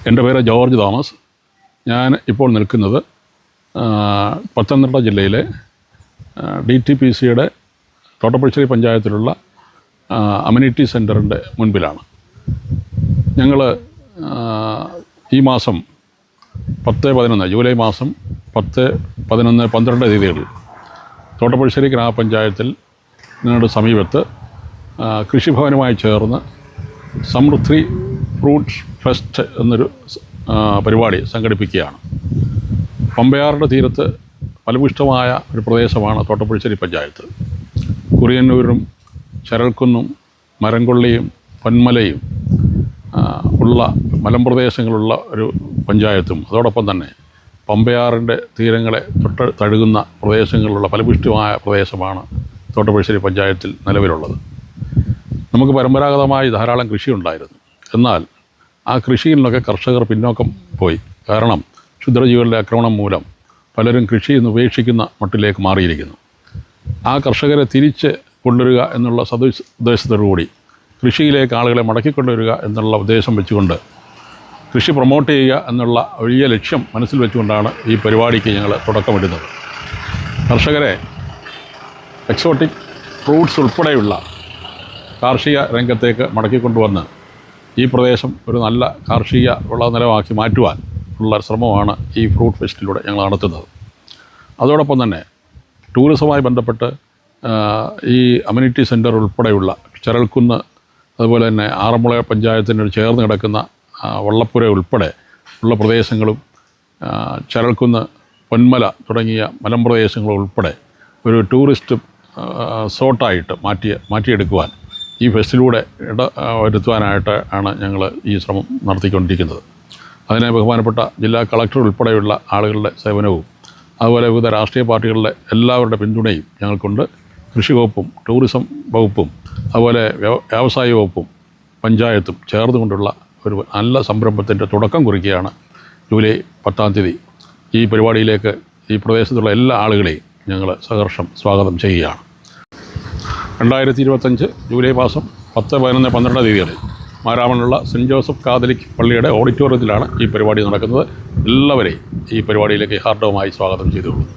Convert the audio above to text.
എൻ്റെ പേര് George Thomas. ഞാൻ ഇപ്പോൾ നിൽക്കുന്നത് പത്തനംതിട്ട ജില്ലയിലെ DTPCയുടെ തോട്ടപ്പുഴശ്ശേരി പഞ്ചായത്തിലുള്ള അമ്യൂണിറ്റി സെൻറ്ററിൻ്റെ മുൻപിലാണ്. ഞങ്ങൾ ഈ മാസം 10-11 ജൂലൈ മാസം 10, 11, 12 തീയതികളിൽ തോട്ടപ്പുഴശ്ശേരി ഗ്രാമപഞ്ചായത്തിൽ ഞങ്ങളുടെ സമീപത്ത് കൃഷിഭവനുമായി ചേർന്ന് സമൃദ്ധി ഫ്രൂട്ട്സ് ഫെസ്റ്റ് എന്നൊരു പരിപാടി സംഘടിപ്പിക്കുകയാണ്. പമ്പയാറിൻ്റെ തീരത്ത് ഫലഭൂയിഷ്ഠമായ ഒരു പ്രദേശമാണ് തോട്ടപ്പുഴശ്ശേരി പഞ്ചായത്ത്. കുറിയന്നൂരും ചരൽക്കുന്നും മരംകൊള്ളിയും പൊന്മലയും ഉള്ള മലമ്പ്രദേശങ്ങളുള്ള ഒരു പഞ്ചായത്തും അതോടൊപ്പം തന്നെ പമ്പയാറിൻ്റെ തീരങ്ങളെ തൊട്ട് തഴുകുന്ന പ്രദേശങ്ങളിലുള്ള ഫലഭൂയിഷ്ഠമായ പ്രദേശമാണ് തോട്ടപ്പുഴശ്ശേരി പഞ്ചായത്തിൽ നിലവിലുള്ളത്. നമുക്ക് പരമ്പരാഗതമായി ധാരാളം കൃഷിയുണ്ടായിരുന്നു. എന്നാൽ ആ കൃഷിയിൽ നിന്നൊക്കെ കർഷകർ പിന്നോക്കം പോയി. കാരണം ക്ഷുദ്രജീവികളുടെ ആക്രമണം മൂലം പലരും കൃഷിയിൽ നിന്ന് ഉപേക്ഷിക്കുന്ന മട്ടിലേക്ക് മാറിയിരിക്കുന്നു. ആ കർഷകരെ തിരിച്ച് കൊണ്ടുവരിക എന്നുള്ള ഉദ്ദേശത്തോടുകൂടി കൃഷിയിലേക്ക് ആളുകളെ മടക്കിക്കൊണ്ടുവരിക എന്നുള്ള ഉദ്ദേശം വെച്ചുകൊണ്ട് കൃഷി പ്രൊമോട്ട് ചെയ്യുക എന്നുള്ള വലിയ ലക്ഷ്യം മനസ്സിൽ വെച്ചുകൊണ്ടാണ് ഈ പരിപാടിക്ക് ഞങ്ങൾ തുടക്കമിടുന്നത്. കർഷകരെ എക്സോട്ടിക് ഫ്രൂട്ട്സ് ഉൾപ്പെടെയുള്ള കാർഷിക രംഗത്തേക്ക് മടക്കിക്കൊണ്ടുവന്ന് ഈ പ്രദേശം ഒരു നല്ല കാർഷിക വിളനിലമാക്കി മാറ്റുവാൻ ഉള്ള ശ്രമമാണ് ഈ ഫ്രൂട്ട് ഫെസ്റ്റിലൂടെ ഞങ്ങൾ നടത്തുന്നത്. അതോടൊപ്പം തന്നെ ടൂറിസവുമായി ബന്ധപ്പെട്ട് ഈ അമ്യൂണിറ്റി സെൻറ്റർ ഉൾപ്പെടെയുള്ള ചരൽക്കുന്ന്, അതുപോലെ തന്നെ ആറന്മുള പഞ്ചായത്തിനോട് ചേർന്ന് കിടക്കുന്ന വള്ളപ്പുര ഉൾപ്പെടെ ഉള്ള പ്രദേശങ്ങളും ചരൽക്കുന്ന്, പൊന്മല തുടങ്ങിയ മലമ്പ്രദേശങ്ങളും ഉൾപ്പെടെ ഒരു ടൂറിസ്റ്റ് സോട്ടായിട്ട് മാറ്റിയെടുക്കുവാൻ ഈ ഫെസ്റ്റിലൂടെ വരുത്തുവാനായിട്ട് ആണ് ഞങ്ങൾ ഈ ശ്രമം നടത്തിക്കൊണ്ടിരിക്കുന്നത്. അതിനെ ബഹുമാനപ്പെട്ട ജില്ലാ കളക്ടർ ഉൾപ്പെടെയുള്ള ആളുകളുടെ സേവനവും അതുപോലെ വിവിധ രാഷ്ട്രീയ പാർട്ടികളുടെ എല്ലാവരുടെ പിന്തുണയും ഞങ്ങൾക്കുണ്ട്. കൃഷി വകുപ്പും ടൂറിസം വകുപ്പും അതുപോലെ വ്യവസായ വകുപ്പും പഞ്ചായത്തും ചേർന്നുകൊണ്ടുള്ള ഒരു നല്ല സംരംഭത്തിൻ്റെ തുടക്കം കുറിക്കുകയാണ്. ജൂലൈ 10-ാം തീയതി ഈ പരിപാടിയിലേക്ക് ഈ പ്രദേശത്തുള്ള എല്ലാ ആളുകളെയും ഞങ്ങൾ സഹർഷം സ്വാഗതം ചെയ്യുകയാണ്. 2025 ജൂലൈ മാസം 10, 11, 12 തീയതികളിൽ മാരാമണിലുള്ള സെൻറ്റ് ജോസഫ് കാതലിക് പള്ളിയുടെ ഓഡിറ്റോറിയത്തിലാണ് ഈ പരിപാടി നടക്കുന്നത്. എല്ലാവരെയും ഈ പരിപാടിയിലേക്ക് ഹാർദവമായി സ്വാഗതം ചെയ്തുകൊള്ളുന്നു.